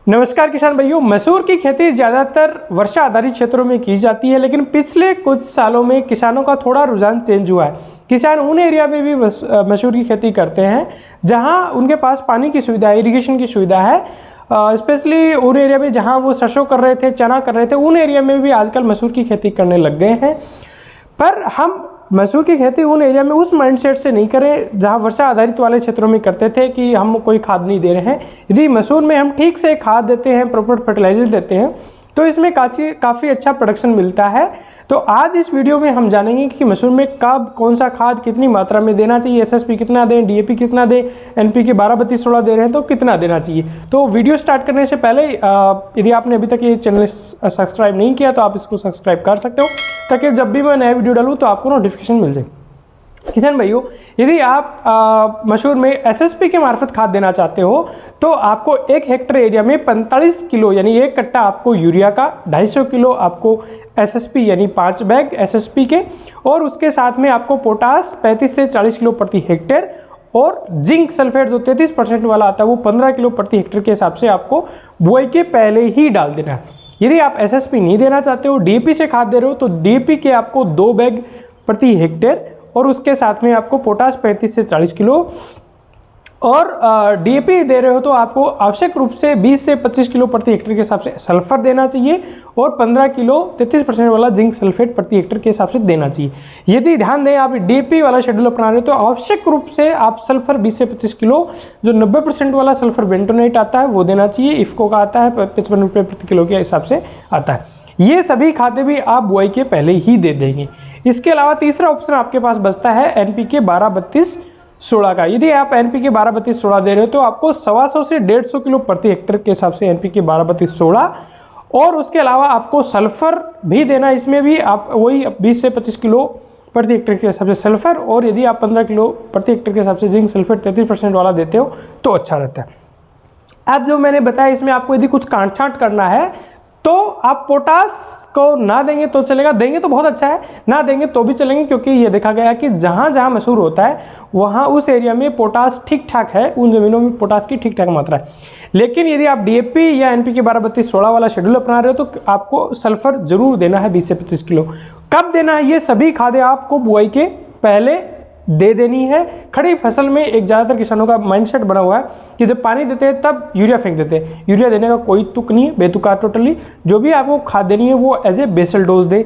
नमस्कार किसान भाइयों। मसूर की खेती ज़्यादातर वर्षा आधारित क्षेत्रों में की जाती है, लेकिन पिछले कुछ सालों में किसानों का थोड़ा रुझान चेंज हुआ है। किसान उन एरिया में भी मसूर की खेती करते हैं जहां उनके पास पानी की सुविधा, इरिगेशन की सुविधा है। स्पेशली उन एरिया में जहां वो सरसों कर रहे थे, चना कर रहे थे, उन एरिया में भी आजकल मसूर की खेती करने लग गए हैं। पर हम मसूर की खेती उन एरिया में उस माइंडसेट से नहीं करें जहां वर्षा आधारित वाले क्षेत्रों में करते थे कि हम कोई खाद नहीं दे रहे हैं। यदि मसूर में हम ठीक से खाद देते हैं, प्रॉपर फर्टिलाइजर देते हैं, तो इसमें काफ़ी अच्छा प्रोडक्शन मिलता है। तो आज इस वीडियो में हम जानेंगे कि मसूर में कब कौन सा खाद कितनी मात्रा में देना चाहिए, एसएसपी कितना दें, डीएपी कितना दें, एनपीके 12-32-16 दे रहे हैं तो कितना देना चाहिए। तो वीडियो स्टार्ट करने से पहले यदि आपने अभी तक ये चैनल सब्सक्राइब नहीं किया तो आप इसको सब्सक्राइब कर सकते हो, ताकि जब भी मैं नया वीडियो डालूँ तो आपको नोटिफिकेशन मिल जाए। किसान भाइयों, यदि आप मसूर में एसएसपी के मार्फत खाद देना चाहते हो तो आपको 1 हेक्टेयर एरिया में 45 किलो यानी 1 कट्टा आपको यूरिया का, 250 किलो आपको एसएसपी यानी 5 बैग एसएसपी के, और उसके साथ में आपको पोटास 35 से 40 किलो प्रति हेक्टेयर, और जिंक सल्फेट जो 33% वाला आता है वो 15 किलो प्रति हेक्टेयर के हिसाब से आपको बुआई के पहले ही डाल देना है। यदि आप एसएसपी नहीं देना चाहते हो, डीएपी से खाद दे रहे हो, तो डीएपी के आपको 2 बैग प्रति हेक्टेयर, और उसके साथ में आपको पोटाश 35 से 40 किलो, और डीएपी दे रहे हो तो आपको आवश्यक रूप से 20 से 25 किलो प्रति हेक्टेयर के हिसाब से सल्फर देना चाहिए, और 15 किलो 33% वाला जिंक सल्फेट प्रति हेक्टेयर के हिसाब से देना चाहिए। यदि ध्यान दें आप डीएपी वाला शेड्यूल अपना रहे हो तो आवश्यक रूप से आप सल्फर 20 से 25 किलो, जो 90% वाला सल्फर बेंटोनेट आता है वो देना चाहिए। इफ्को का आता है 55 रुपये प्रति किलो के हिसाब से आता है। ये सभी खादें भी आप बुआई के पहले ही दे देंगे। इसके अलावा तीसरा ऑप्शन आपके पास बचता है एनपीके 12-32-16 का। यदि आप एनपीके 12-32-16 दे रहे हो तो आपको 125 से 150 किलो प्रति हेक्टेयर के हिसाब से एनपीके 12-32-16, और उसके अलावा आपको सल्फर भी देना। इसमें भी आप वही 20 से 25 किलो प्रति हेक्टेयर के हिसाब से सल्फर, और यदि आप 15 किलो प्रति हेक्टेयर के हिसाब से जिंक सल्फेट 33% वाला देते हो तो अच्छा रहता है। अब जो मैंने बताया इसमें आपको यदि कुछ काट छांट करना है तो आप पोटास को ना देंगे तो चलेगा, देंगे तो बहुत अच्छा है, ना देंगे तो भी चलेंगे, क्योंकि ये देखा गया कि जहाँ जहाँ मसूर होता है वहाँ उस एरिया में पोटास ठीक ठाक है, उन ज़मीनों में पोटास की ठीक ठाक मात्रा है। लेकिन यदि आप डीएपी या एनपीके 12-32-16 वाला शेड्यूल अपना रहे हो तो आपको सल्फर जरूर देना है 20 से 25 किलो। कब देना है? ये सभी खादें आपको बुआई के पहले दे देनी है। खड़ी फसल में एक ज़्यादातर किसानों का माइंडसेट बना हुआ है कि जब पानी देते हैं तब यूरिया फेंक देते हैं। यूरिया देने का कोई तुक नहीं है, बेतुका टोटली। जो भी आपको खाद देनी है वो एज ए बेसल डोज दें।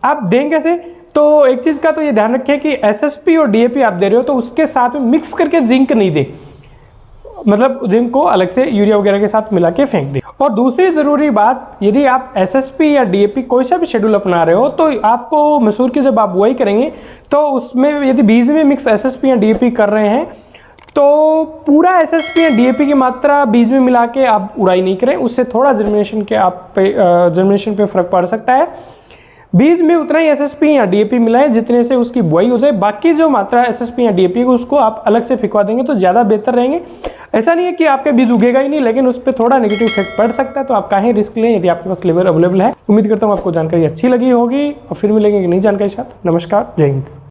आप दें कैसे? तो एक चीज़ का तो ये ध्यान रखें कि एसएसपी और डीएपी आप दे रहे हो तो उसके साथ में मिक्स करके जिंक नहीं दे, मतलब जिंक को अलग से यूरिया वगैरह के साथ मिला के फेंक दे। और दूसरी ज़रूरी बात, यदि आप एसएसपी या डीएपी कोई सा भी शेड्यूल अपना रहे हो तो आपको मसूर की जब आप बुआई करेंगे तो उसमें यदि बीज में मिक्स एसएसपी या डीएपी कर रहे हैं तो पूरा एसएसपी या डीएपी की मात्रा बीज में मिला के आप उड़ाई नहीं करें। उससे थोड़ा जर्मिनेशन पे फर्क पड़ सकता है। बीज में उतना ही एसएसपी या डीएपी मिलाएं जितने से उसकी बुआई हो जाए। बाकी जो मात्रा एसएसपी या डीएपी को उसको आप अलग से फेंकवा देंगे तो ज़्यादा बेहतर रहेंगे। ऐसा नहीं है कि आपके बीज उगेगा ही नहीं, लेकिन उस पर थोड़ा नेगेटिव इफेक्ट पड़ सकता है, तो आप काहे रिस्क लें यदि आपके पास लेबर अवेलेबल है। उम्मीद करता हूँ आपको जानकारी अच्छी लगी होगी, और फिर मिलेंगे नई जानकारी के साथ। नमस्कार, जय हिंद।